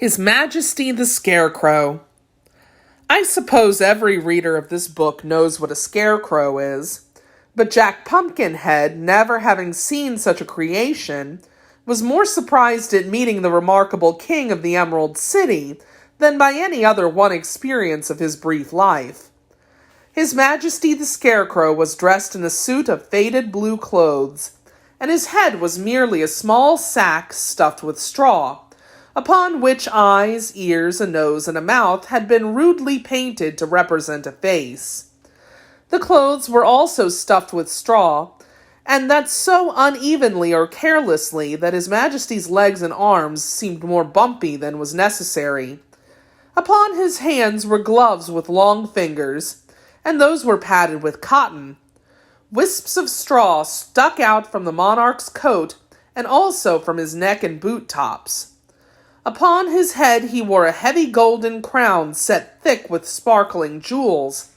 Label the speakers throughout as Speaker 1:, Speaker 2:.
Speaker 1: His Majesty the Scarecrow. I suppose every reader of this book knows what a scarecrow is, but Jack Pumpkinhead, never having seen such a creation, was more surprised at meeting the remarkable king of the Emerald City than by any other one experience of his brief life. His Majesty the Scarecrow was dressed in a suit of faded blue clothes, and his head was merely a small sack stuffed with straw, upon which eyes, ears, a nose, and a mouth had been rudely painted to represent a face. The clothes were also stuffed with straw, and that so unevenly or carelessly that His Majesty's legs and arms seemed more bumpy than was necessary. Upon his hands were gloves with long fingers, and those were padded with cotton. Wisps of straw stuck out from the monarch's coat and also from his neck and boot tops. Upon his head he wore a heavy golden crown set thick with sparkling jewels,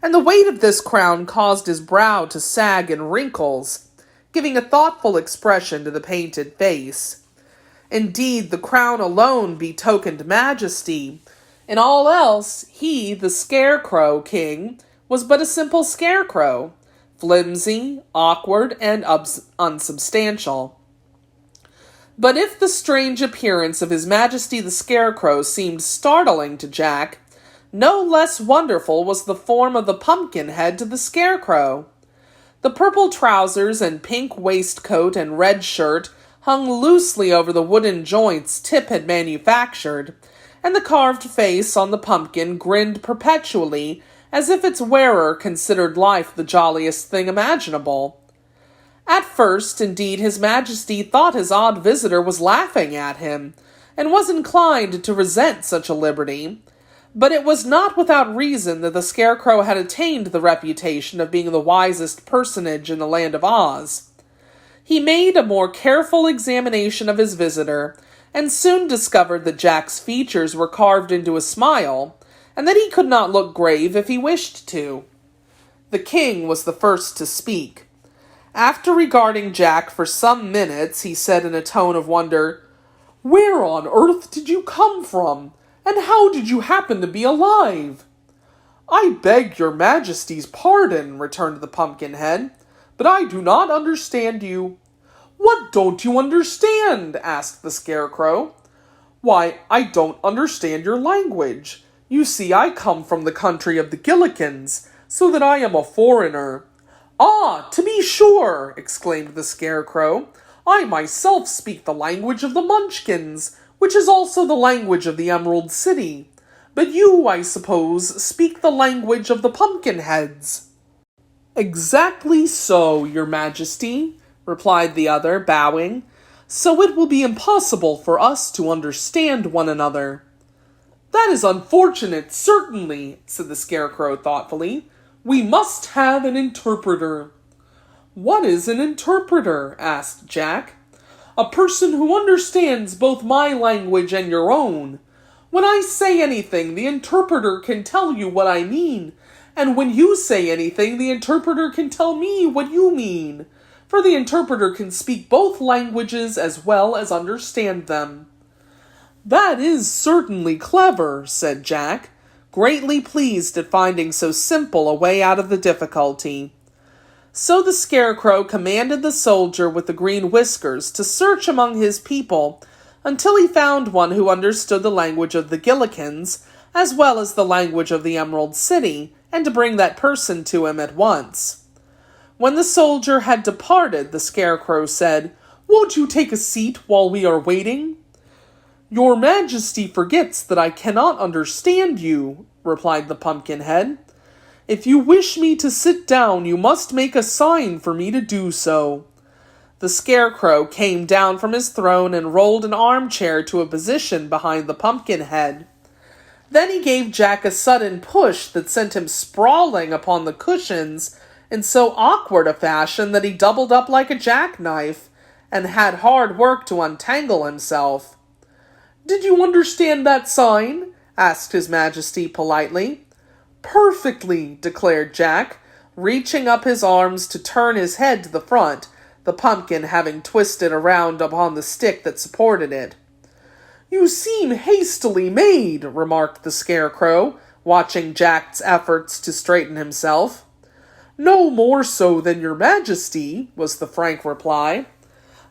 Speaker 1: and the weight of this crown caused his brow to sag in wrinkles, giving a thoughtful expression to the painted face. Indeed, the crown alone betokened majesty. In all else, he, the Scarecrow King, was but a simple scarecrow, flimsy, awkward, and unsubstantial. But if the strange appearance of His Majesty the Scarecrow seemed startling to Jack, no less wonderful was the form of the Pumpkinhead to the Scarecrow. The purple trousers and pink waistcoat and red shirt hung loosely over the wooden joints Tip had manufactured, and the carved face on the pumpkin grinned perpetually as if its wearer considered life the jolliest thing imaginable. At first, indeed, His Majesty thought his odd visitor was laughing at him, and was inclined to resent such a liberty, but it was not without reason that the Scarecrow had attained the reputation of being the wisest personage in the land of Oz. He made a more careful examination of his visitor, and soon discovered that Jack's features were carved into a smile, and that he could not look grave if he wished to. The king was the first to speak. After regarding Jack for some minutes, he said in a tone of wonder, "Where on earth did you come from, and how did you happen to be alive?" "I beg your Majesty's pardon," returned the Pumpkinhead, "but I do not understand you." "What don't you understand?" asked the Scarecrow. "Why, I don't understand your language. You see, I come from the country of the Gillikins, so that I am a foreigner." "Ah, to be sure!" exclaimed the Scarecrow. "I myself speak the language of the Munchkins, which is also the language of the Emerald City. But you, I suppose, speak the language of the Pumpkinheads." "Exactly so, your Majesty," replied the other, bowing. "So it will be impossible for us to understand one another." "That is unfortunate, certainly," said the Scarecrow thoughtfully. "We must have an interpreter." "What is an interpreter?" asked Jack. "A person who understands both my language and your own. When I say anything, the interpreter can tell you what I mean, and when you say anything, the interpreter can tell me what you mean, for the interpreter can speak both languages as well as understand them." "That is certainly clever," said Jack, greatly pleased at finding so simple a way out of the difficulty. So the Scarecrow commanded the soldier with the green whiskers to search among his people until he found one who understood the language of the Gillikins as well as the language of the Emerald City, and to bring that person to him at once. When the soldier had departed, the Scarecrow said, "Won't you take a seat while we are waiting?" "Your Majesty forgets that I cannot understand you," replied the Pumpkinhead. "If you wish me to sit down, you must make a sign for me to do so." The Scarecrow came down from his throne and rolled an armchair to a position behind the Pumpkinhead. Then he gave Jack a sudden push that sent him sprawling upon the cushions in so awkward a fashion that he doubled up like a jackknife, and had hard work to untangle himself. "Did you understand that sign?" asked His Majesty politely. "Perfectly," declared Jack, reaching up his arms to turn his head to the front, the pumpkin having twisted around upon the stick that supported it. You seem hastily made, remarked the Scarecrow, watching Jack's efforts to straighten himself. No more so than your Majesty, was the frank reply.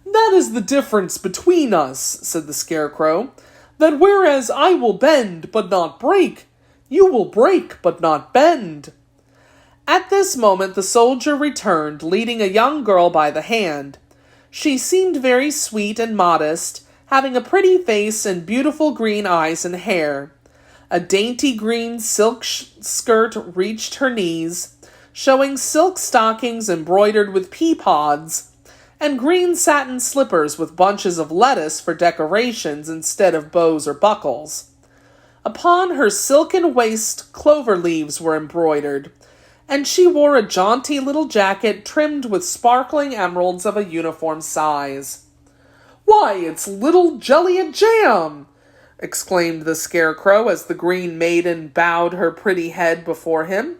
Speaker 1: That is the difference between us, said the Scarecrow, that whereas I will bend but not break, you will break but not bend. At this moment the soldier returned, leading a young girl by the hand. She seemed very sweet and modest, having a pretty face and beautiful green eyes and hair. A dainty green silk skirt reached her knees, showing silk stockings embroidered with pea pods, and green satin slippers with bunches of lettuce for decorations instead of bows or buckles. Upon her silken waist clover leaves were embroidered, and she wore a jaunty little jacket trimmed with sparkling emeralds of a uniform size. Why, it's little Jellia Jam! Exclaimed the Scarecrow as the Green Maiden bowed her pretty head before him.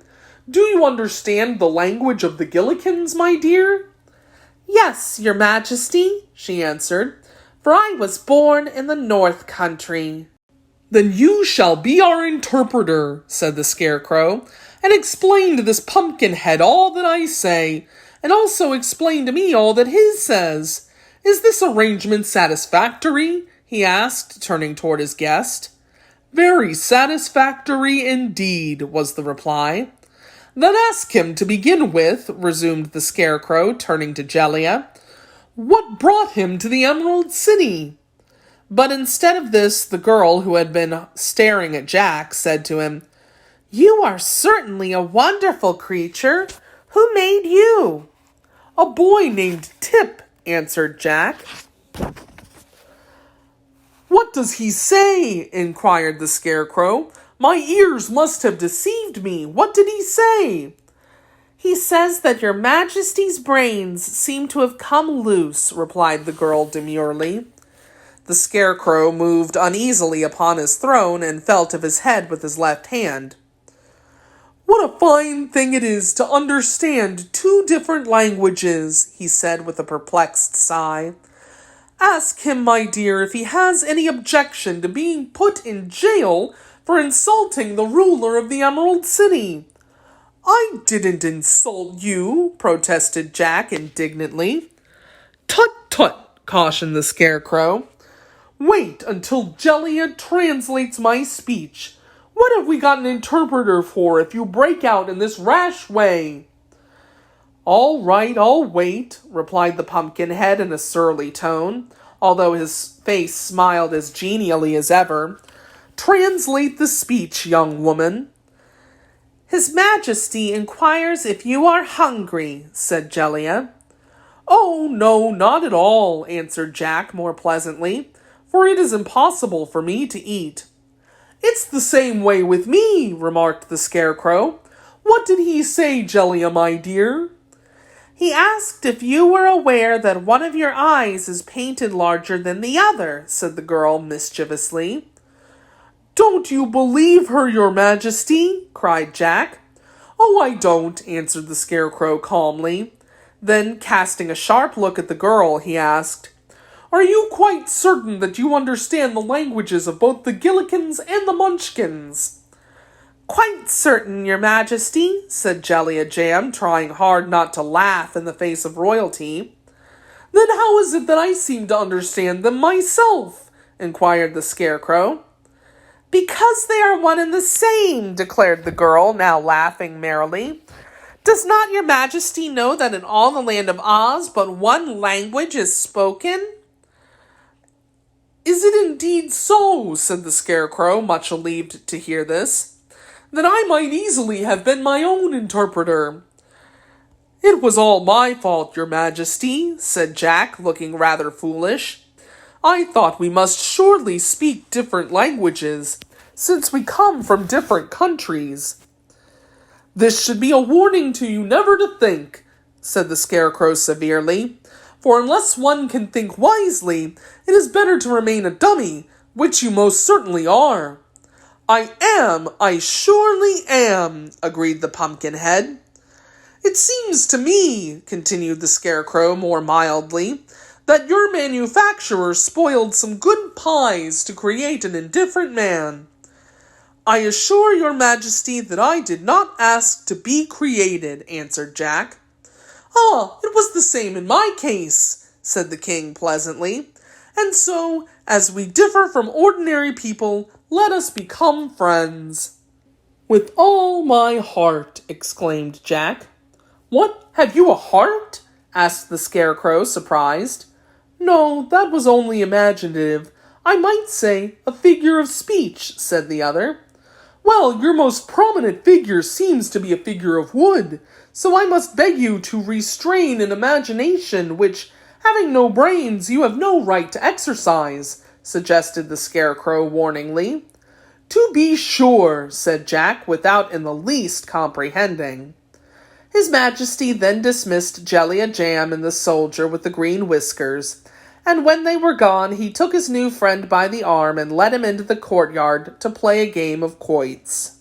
Speaker 1: Do you understand the language of the Gillikins, my dear? Yes, your Majesty, she answered, for I was born in the North Country. Then you shall be our interpreter, said the Scarecrow, and explain to this Pumpkinhead all that I say, and also explain to me all that his says. Is this arrangement satisfactory? He asked, turning toward his guest. Very satisfactory indeed, was the reply. Then ask him to begin with, resumed the Scarecrow, turning to Jellia. What brought him to the Emerald City? But instead of this, the girl, who had been staring at Jack, said to him, You are certainly a wonderful creature. Who made you? A boy named Tip, answered Jack. What does he say? Inquired the Scarecrow. My ears must have deceived me. What did he say? He says that your Majesty's brains seem to have come loose, replied the girl demurely. The Scarecrow moved uneasily upon his throne and felt of his head with his left hand. What a fine thing it is to understand two different languages, he said with a perplexed sigh. Ask him, my dear, if he has any objection to being put in jail for insulting the ruler of the Emerald City. I didn't insult you, protested Jack indignantly. Tut, tut, cautioned the Scarecrow. Wait until Jellia translates my speech. What have we got an interpreter for if you break out in this rash way? All right, I'll wait, replied the Pumpkinhead in a surly tone, although his face smiled as genially as ever. Translate the speech, young woman. His Majesty inquires if you are hungry, said Jellia. Oh, no, not at all, answered Jack more pleasantly, for it is impossible for me to eat. It's the same way with me, remarked the Scarecrow. What did he say, Jellia, my dear? He asked if you were aware that one of your eyes is painted larger than the other, said the girl mischievously. Don't you believe her, your Majesty? Cried Jack. Oh, I don't, answered the Scarecrow calmly. Then, casting a sharp look at the girl, he asked, Are you quite certain that you understand the languages of both the Gillikins and the Munchkins? Quite certain, your Majesty, said Jellia Jam, trying hard not to laugh in the face of royalty. Then how is it that I seem to understand them myself? Inquired the Scarecrow. Because they are one and the same, declared the girl, now laughing merrily. Does not your Majesty know that in all the land of Oz but one language is spoken? Is it indeed so, said the Scarecrow, much relieved to hear this. Then I might easily have been my own interpreter. It was all my fault, your Majesty, said Jack, looking rather foolish. I thought we must surely speak different languages, since we come from different countries. This should be a warning to you never to think, said the Scarecrow severely, for unless one can think wisely, it is better to remain a dummy, which you most certainly are. I surely am, agreed the Pumpkinhead. It seems to me, continued the Scarecrow more mildly, that your manufacturer spoiled some good pies to create an indifferent man. I assure your Majesty that I did not ask to be created, answered Jack. Ah, it was the same in my case, said the king pleasantly. And so, as we differ from ordinary people, let us become friends. With all my heart, exclaimed Jack. What, have you a heart? Asked the Scarecrow, surprised. No, that was only imaginative. I might say a figure of speech, said the other. Well, your most prominent figure seems to be a figure of wood, so I must beg you to restrain an imagination which, having no brains, you have no right to exercise, suggested the Scarecrow warningly. To be sure, said Jack, without in the least comprehending. His Majesty then dismissed Jellia Jam and the soldier with the green whiskers, and when they were gone, he took his new friend by the arm and led him into the courtyard to play a game of quoits.